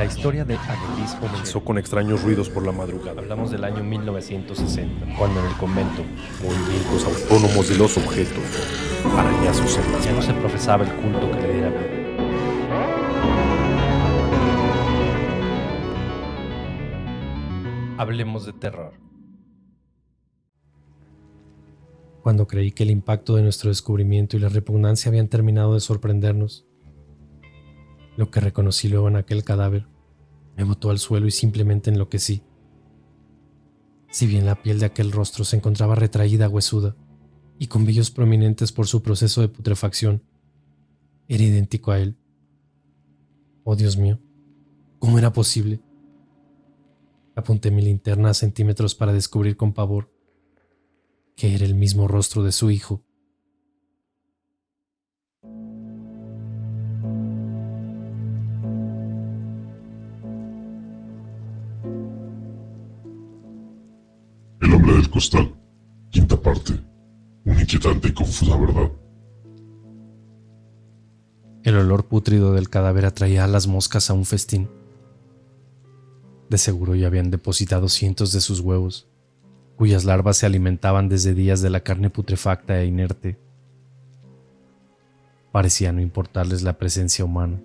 La historia de Anneliese Comenzó con extraños ruidos por la madrugada. Hablamos del año 1960, cuando en el convento Movimientos autónomos de los objetos. Arañazos en las ya no se paredes. profesaba el culto que le diera vida. Hablemos de terror. Cuando creí que el impacto de nuestro descubrimiento y la repugnancia habían terminado de sorprendernos, lo que reconocí luego en aquel cadáver me botó al suelo y simplemente enloquecí. Si bien la piel de aquel rostro se encontraba retraída, huesuda y con vellos prominentes por su proceso de putrefacción, era idéntico a él. Oh, Dios mío, ¿cómo era posible? Apunté mi linterna a centímetros para descubrir con pavor que era el mismo rostro de su hijo. El hombre del costal, quinta parte. Una inquietante y confusa verdad. El olor pútrido del cadáver atraía a las moscas a un festín. De seguro ya habían depositado cientos de sus huevos, cuyas larvas se alimentaban desde días de la carne putrefacta e inerte. Parecía no importarles la presencia humana.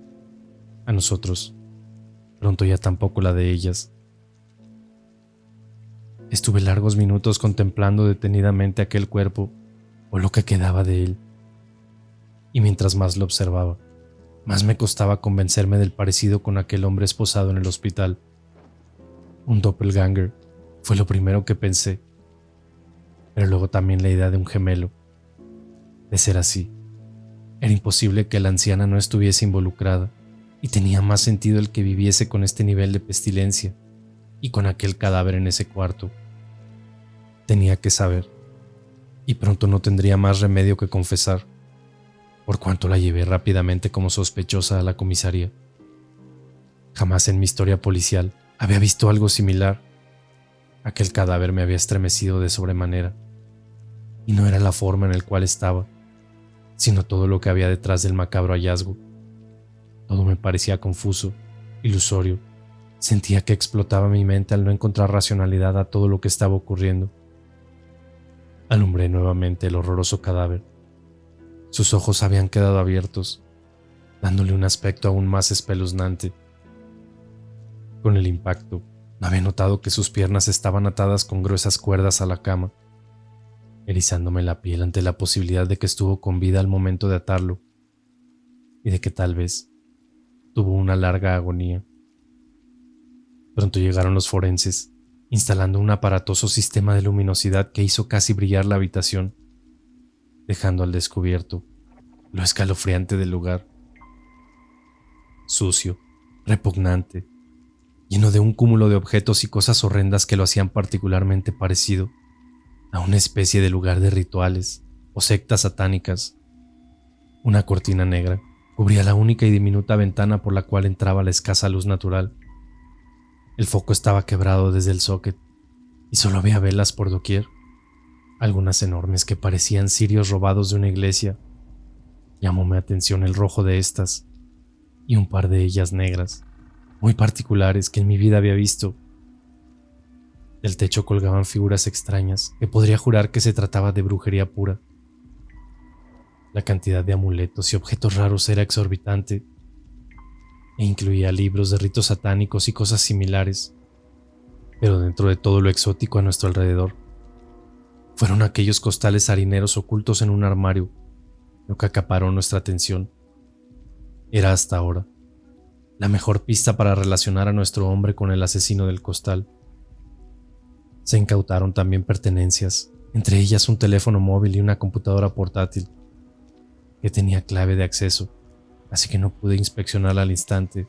A nosotros, pronto ya tampoco la de ellas. Estuve largos minutos contemplando detenidamente aquel cuerpo, o lo que quedaba de él. Y mientras más lo observaba, más me costaba convencerme del parecido con aquel hombre esposado en el hospital. Un doppelganger fue lo primero que pensé, pero luego también la idea de un gemelo. De ser así, era imposible que la anciana no estuviese involucrada, y tenía más sentido el que viviese con este nivel de pestilencia y con aquel cadáver en ese cuarto. Tenía que saber, y pronto no tendría más remedio que confesar, por cuanto la llevé rápidamente como sospechosa a la comisaría. Jamás en mi historia policial había visto algo similar. Aquel cadáver me había estremecido de sobremanera, y no era la forma en la cual estaba, sino todo lo que había detrás del macabro hallazgo. Todo me parecía confuso, ilusorio. Sentía que explotaba mi mente al no encontrar racionalidad a todo lo que estaba ocurriendo. Alumbré nuevamente el horroroso cadáver. Sus ojos habían quedado abiertos, dándole un aspecto aún más espeluznante. Con el impacto, había notado que sus piernas estaban atadas con gruesas cuerdas a la cama, erizándome la piel ante la posibilidad de que estuvo con vida al momento de atarlo, y de que tal vez tuvo una larga agonía. Pronto llegaron los forenses, instalando un aparatoso sistema de luminosidad que hizo casi brillar la habitación, dejando al descubierto lo escalofriante del lugar. Sucio, repugnante, lleno de un cúmulo de objetos y cosas horrendas que lo hacían particularmente parecido a una especie de lugar de rituales o sectas satánicas. Una cortina negra cubría la única y diminuta ventana por la cual entraba la escasa luz natural. El foco estaba quebrado desde el socket y solo había velas por doquier, algunas enormes que parecían cirios robados de una iglesia. Llamó mi atención el rojo de estas y un par de ellas negras, muy particulares que en mi vida había visto. Del techo colgaban figuras extrañas que podría jurar que se trataba de brujería pura. La cantidad de amuletos y objetos raros era exorbitante e incluía libros de ritos satánicos y cosas similares. Pero dentro de todo lo exótico a nuestro alrededor, fueron aquellos costales harineros ocultos en un armario lo que acaparó nuestra atención. Era hasta ahora la mejor pista para relacionar a nuestro hombre con el asesino del costal. Se incautaron también pertenencias, entre ellas un teléfono móvil y una computadora portátil, que tenía clave de acceso, así que no pude inspeccionarla al instante.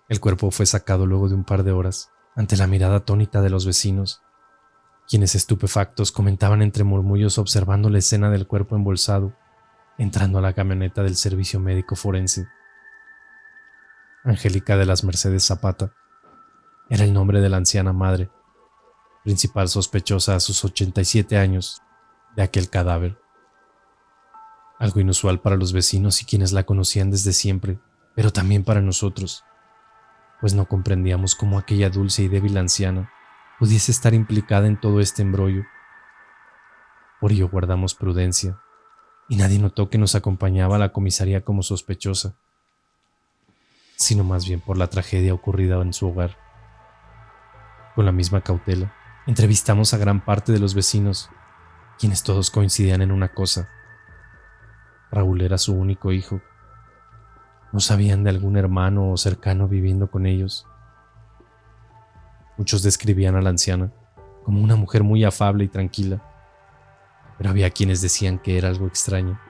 El cuerpo fue sacado luego de un par de horas, ante la mirada atónita de los vecinos, quienes estupefactos comentaban entre murmullos observando la escena del cuerpo embolsado, entrando a la camioneta del servicio médico forense. Angélica de las Mercedes Zapata era el nombre de la anciana madre, principal sospechosa a sus 87 años de aquel cadáver. Algo inusual para los vecinos y quienes la conocían desde siempre, pero también para nosotros. pues no comprendíamos cómo aquella dulce y débil anciana pudiese estar implicada en todo este embrollo. Por ello guardamos prudencia, y nadie notó que nos acompañaba a la comisaría como sospechosa, sino más bien por la tragedia ocurrida en su hogar. Con la misma cautela, entrevistamos a gran parte de los vecinos, quienes todos coincidían en una cosa: Raúl era su único hijo. No sabían de algún hermano o cercano viviendo con ellos. Muchos describían a la anciana como una mujer muy afable y tranquila, pero había quienes decían que era algo extraño.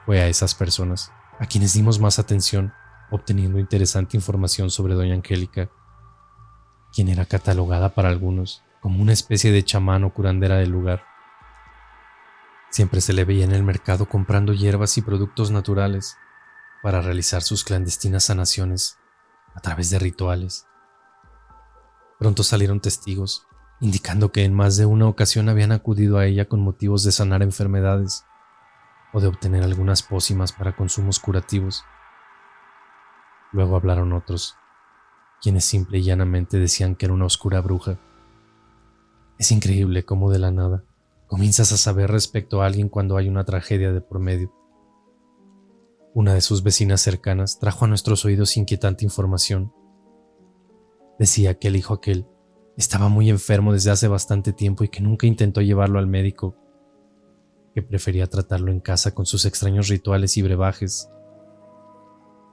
Fue a esas personas a quienes dimos más atención, obteniendo interesante información sobre doña Angélica, quien era catalogada para algunos como una especie de chamán o curandera del lugar. Siempre se le veía en el mercado comprando hierbas y productos naturales para realizar sus clandestinas sanaciones a través de rituales. Pronto salieron testigos, indicando que en más de una ocasión habían acudido a ella con motivos de sanar enfermedades o de obtener algunas pócimas para consumos curativos. Luego hablaron otros, quienes simple y llanamente decían que era una oscura bruja. Es increíble cómo de la nada comienzas a saber respecto a alguien cuando hay una tragedia de por medio. Una de sus vecinas cercanas trajo a nuestros oídos inquietante información. Decía que el hijo aquel estaba muy enfermo desde hace bastante tiempo y que nunca intentó llevarlo al médico, que prefería tratarlo en casa con sus extraños rituales y brebajes.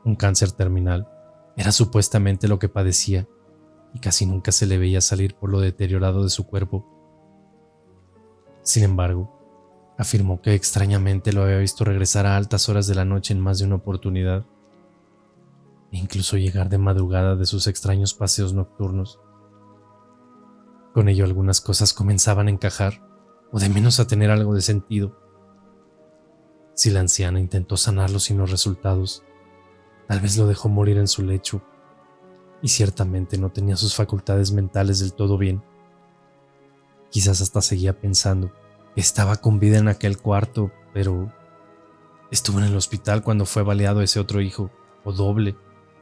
Un cáncer terminal era supuestamente lo que padecía y casi nunca se le veía salir por lo deteriorado de su cuerpo. Sin embargo, afirmó que extrañamente lo había visto regresar a altas horas de la noche en más de una oportunidad, e incluso llegar de madrugada de sus extraños paseos nocturnos. Con ello algunas cosas comenzaban a encajar, o de menos a tener algo de sentido. Si la anciana intentó sanarlo sin los resultados, tal vez lo dejó morir en su lecho, y ciertamente no tenía sus facultades mentales del todo bien. Quizás hasta seguía pensando que estaba con vida en aquel cuarto, pero estuvo en el hospital cuando fue baleado ese otro hijo, o doble,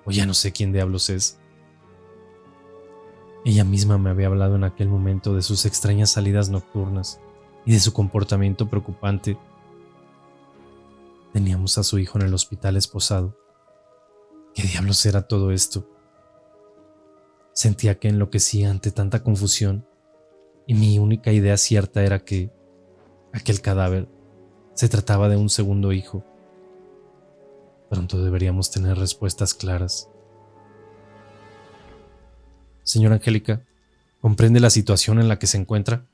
o ya no sé quién diablos es. Ella misma me había hablado en aquel momento de sus extrañas salidas nocturnas y de su comportamiento preocupante. Teníamos a su hijo en el hospital esposado. ¿Qué diablos era todo esto? Sentía que enloquecía ante tanta confusión, y mi única idea cierta era que aquel cadáver se trataba de un segundo hijo. Pronto deberíamos tener respuestas claras. Señora Angélica, ¿comprende la situación en la que se encuentra?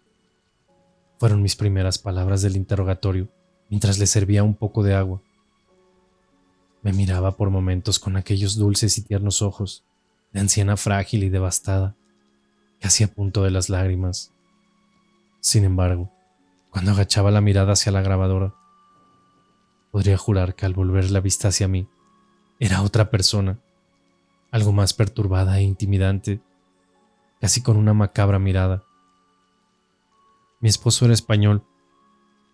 Fueron mis primeras palabras del interrogatorio mientras le servía un poco de agua. Me miraba por momentos con aquellos dulces y tiernos ojos de anciana frágil y devastada, casi a punto de las lágrimas. Sin embargo, cuando agachaba la mirada hacia la grabadora, podría jurar que al volver la vista hacia mí, era otra persona, algo más perturbada e intimidante, casi con una macabra mirada. Mi esposo era español,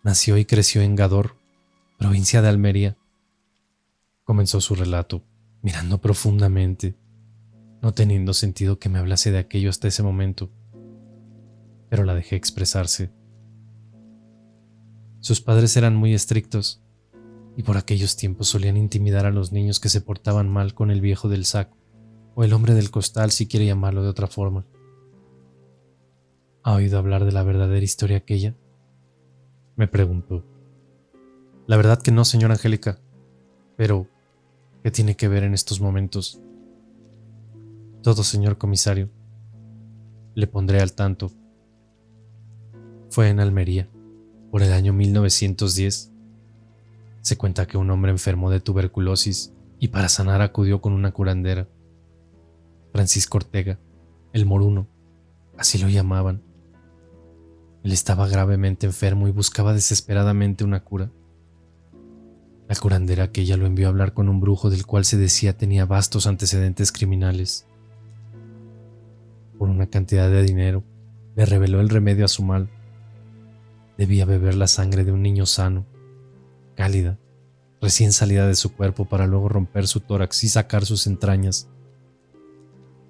nació y creció en Gádor, provincia de Almería. Comenzó su relato, mirando profundamente, no teniendo sentido que me hablase de aquello hasta ese momento, pero la dejé expresarse. Sus padres eran muy estrictos y por aquellos tiempos solían intimidar a los niños que se portaban mal con el viejo del saco o el hombre del costal, si quiere llamarlo de otra forma. ¿Ha oído hablar de la verdadera historia aquella?, me preguntó. La verdad que no, señora Angélica, pero ¿qué tiene que ver en estos momentos? Todo, señor comisario. Le pondré al tanto. Fue en Almería, por el año 1910. Se cuenta que un hombre enfermó de tuberculosis y para sanar acudió con una curandera. Francisco Ortega, el moruno, así lo llamaban. Él estaba gravemente enfermo y buscaba desesperadamente una cura. La curandera aquella lo envió a hablar con un brujo del cual se decía tenía vastos antecedentes criminales. Por una cantidad de dinero, le reveló el remedio a su mal. Debía beber la sangre de un niño sano, cálida, recién salida de su cuerpo para luego romper su tórax y sacar sus entrañas,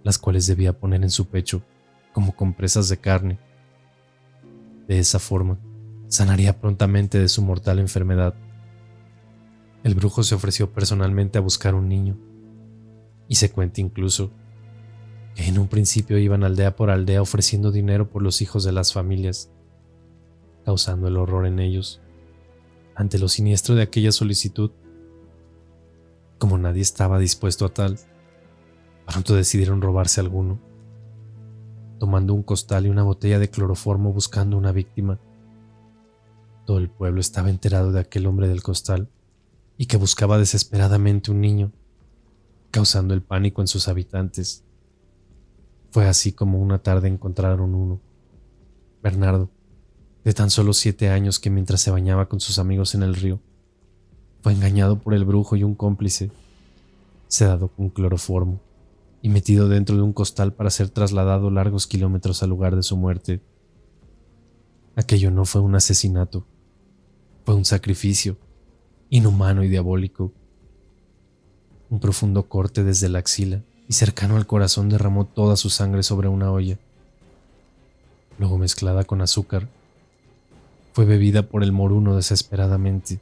las cuales debía poner en su pecho como compresas de carne. De esa forma, sanaría prontamente de su mortal enfermedad. El brujo se ofreció personalmente a buscar un niño, y se cuenta incluso que en un principio iban aldea por aldea ofreciendo dinero por los hijos de las familias, causando el horror en ellos. Ante lo siniestro de aquella solicitud, como nadie estaba dispuesto a tal, pronto decidieron robarse alguno, tomando un costal y una botella de cloroformo buscando una víctima. Todo el pueblo estaba enterado de aquel hombre del costal y que buscaba desesperadamente un niño, causando el pánico en sus habitantes. Fue así como una tarde encontraron uno, Bernardo, de tan solo 7 años, que mientras se bañaba con sus amigos en el río, fue engañado por el brujo y un cómplice, sedado con cloroformo y metido dentro de un costal para ser trasladado largos kilómetros al lugar de su muerte. Aquello no fue un asesinato, fue un sacrificio inhumano y diabólico. Un profundo corte desde la axila y cercano al corazón derramó toda su sangre sobre una olla. Luego, mezclada con azúcar, fue bebida por el moruno desesperadamente.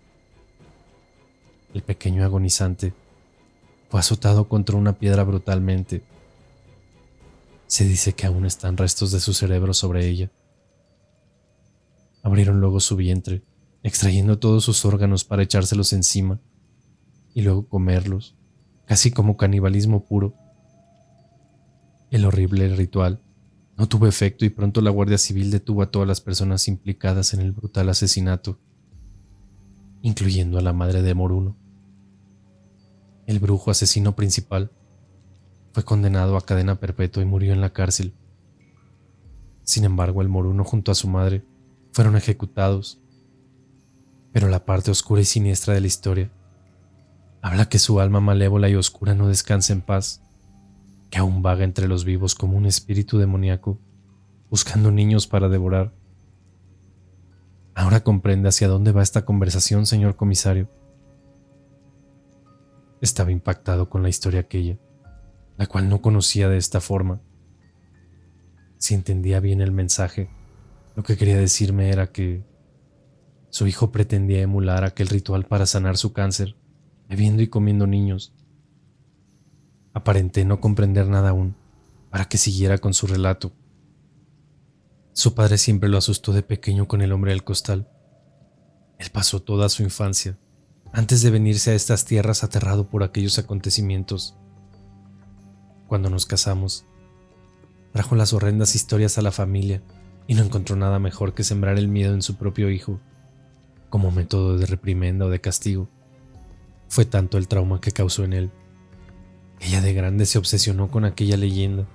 El pequeño agonizante fue azotado contra una piedra brutalmente. Se dice que aún están restos de su cerebro sobre ella. Abrieron luego su vientre, extrayendo todos sus órganos para echárselos encima y luego comerlos, casi como canibalismo puro. El horrible ritual no tuvo efecto y pronto la Guardia Civil detuvo a todas las personas implicadas en el brutal asesinato, incluyendo a la madre de Moruno. El brujo asesino principal fue condenado a cadena perpetua y murió en la cárcel. Sin embargo, el Moruno junto a su madre fueron ejecutados. Pero la parte oscura y siniestra de la historia habla que su alma malévola y oscura no descansa en paz, que aún vaga entre los vivos como un espíritu demoníaco, buscando niños para devorar. Ahora comprende hacia dónde va esta conversación, señor comisario. Estaba impactado con la historia aquella, la cual no conocía de esta forma. Si entendía bien el mensaje, lo que quería decirme era que su hijo pretendía emular aquel ritual para sanar su cáncer, bebiendo y comiendo niños. Aparenté no comprender nada aún, para que siguiera con su relato. Su padre siempre lo asustó de pequeño con el hombre del costal. Él pasó toda su infancia, antes de venirse a estas tierras, aterrado por aquellos acontecimientos. Cuando nos casamos, trajo las horrendas historias a la familia y no encontró nada mejor que sembrar el miedo en su propio hijo, como método de reprimenda o de castigo. Fue tanto el trauma que causó en él. Ella de grande se obsesionó con aquella leyenda,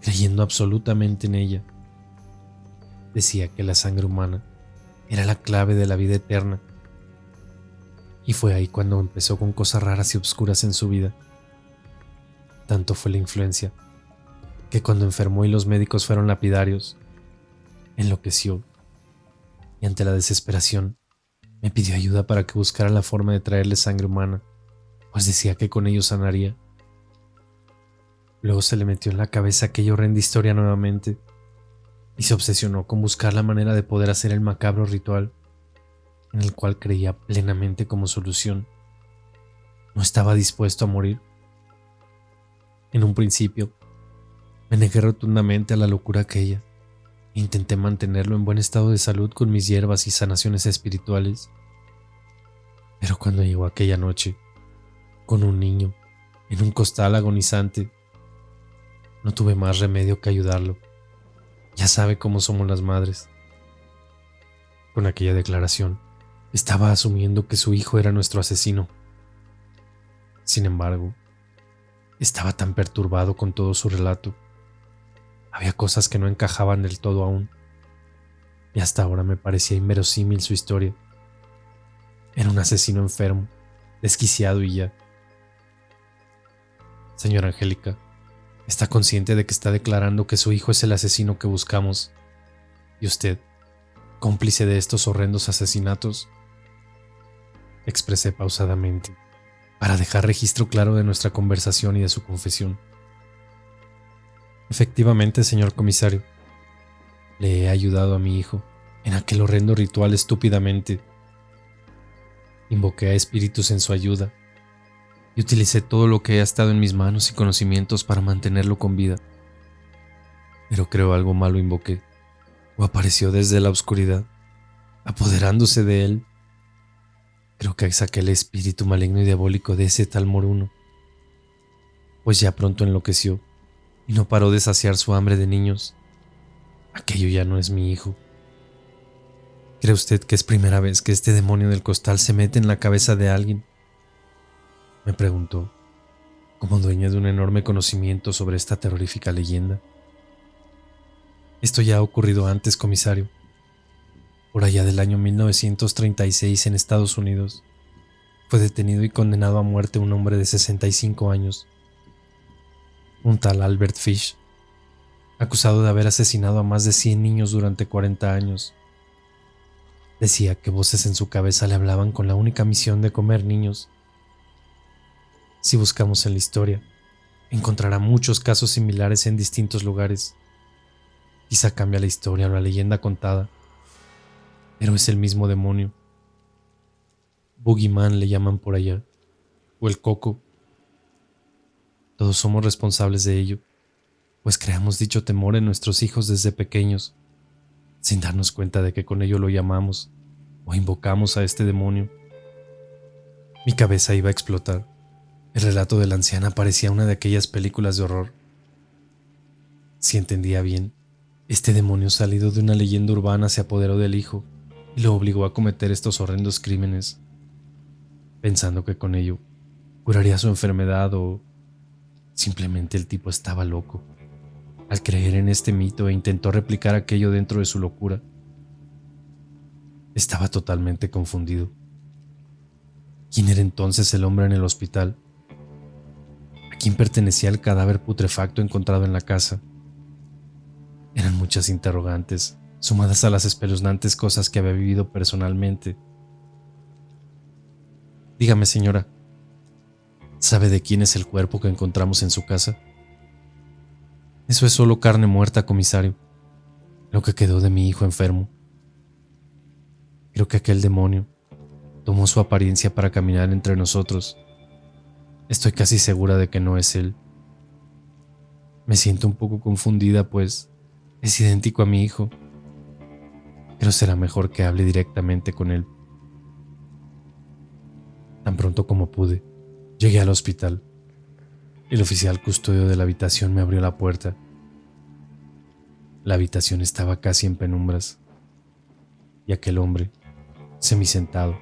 creyendo absolutamente en ella. Decía que la sangre humana era la clave de la vida eterna. Y fue ahí cuando empezó con cosas raras y oscuras en su vida. Tanto fue la influencia, que cuando enfermó y los médicos fueron lapidarios, enloqueció y ante la desesperación me pidió ayuda para que buscara la forma de traerle sangre humana, pues decía que con ello sanaría. Luego se le metió en la cabeza aquella horrenda historia nuevamente y se obsesionó con buscar la manera de poder hacer el macabro ritual en el cual creía plenamente como solución. No estaba dispuesto a morir. En un principio, me negué rotundamente a la locura aquella e intenté mantenerlo en buen estado de salud con mis hierbas y sanaciones espirituales. Pero cuando llegó aquella noche, con un niño, en un costal agonizante, no tuve más remedio que ayudarlo. Ya sabe cómo somos las madres. Con aquella declaración, estaba asumiendo que su hijo era nuestro asesino. Sin embargo, estaba tan perturbado con todo su relato. Había cosas que no encajaban del todo aún, y hasta ahora me parecía inverosímil su historia. Era un asesino enfermo, desquiciado y ya. Señora Angélica, ¿está consciente de que está declarando que su hijo es el asesino que buscamos? ¿Y usted, cómplice de estos horrendos asesinatos? Expresé pausadamente, para dejar registro claro de nuestra conversación y de su confesión. Efectivamente, señor comisario, le he ayudado a mi hijo en aquel horrendo ritual estúpidamente. Invoqué a espíritus en su ayuda y utilicé todo lo que ha estado en mis manos y conocimientos para mantenerlo con vida. Pero creo algo malo invoqué, o apareció desde la oscuridad, apoderándose de él. Creo que saqué el espíritu maligno y diabólico de ese tal Moruno, pues ya pronto enloqueció y no paró de saciar su hambre de niños. Aquello ya no es mi hijo. ¿Cree usted que es primera vez que este demonio del costal se mete en la cabeza de alguien?, me preguntó, como dueña de un enorme conocimiento sobre esta terrorífica leyenda. Esto ya ha ocurrido antes, comisario. Por allá del año 1936 en Estados Unidos, fue detenido y condenado a muerte un hombre de 65 años, un tal Albert Fish, acusado de haber asesinado a más de 100 niños durante 40 años. Decía que voces en su cabeza le hablaban con la única misión de comer niños. Si buscamos en la historia, encontrará muchos casos similares en distintos lugares. Quizá cambia la historia o la leyenda contada, pero es el mismo demonio. Boogeyman le llaman por allá, o el Coco. Todos somos responsables de ello, pues creamos dicho temor en nuestros hijos desde pequeños, sin darnos cuenta de que con ello lo llamamos o invocamos a este demonio. Mi cabeza iba a explotar. El relato de la anciana parecía una de aquellas películas de horror. Si entendía bien, este demonio salido de una leyenda urbana se apoderó del hijo y lo obligó a cometer estos horrendos crímenes, pensando que con ello curaría su enfermedad, o simplemente el tipo estaba loco al creer en este mito e intentó replicar aquello dentro de su locura. Estaba totalmente confundido. ¿Quién era entonces el hombre en el hospital? ¿A quién pertenecía el cadáver putrefacto encontrado en la casa? Eran muchas interrogantes, sumadas a las espeluznantes cosas que había vivido personalmente. Dígame, señora, ¿sabe de quién es el cuerpo que encontramos en su casa? Eso es solo carne muerta, comisario, lo que quedó de mi hijo enfermo. Creo que aquel demonio tomó su apariencia para caminar entre nosotros. Estoy casi segura de que no es él. Me siento un poco confundida, pues es idéntico a mi hijo, pero será mejor que hable directamente con él. Tan pronto como pude, llegué al hospital. El oficial custodio de la habitación me abrió la puerta. La habitación estaba casi en penumbras, y aquel hombre, semisentado,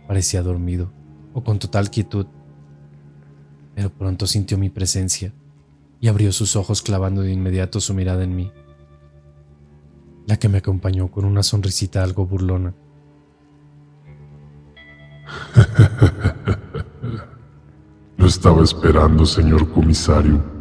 parecía dormido o con total quietud, pero pronto sintió mi presencia y abrió sus ojos clavando de inmediato su mirada en mí, la que me acompañó con una sonrisita algo burlona. Lo estaba esperando, señor comisario.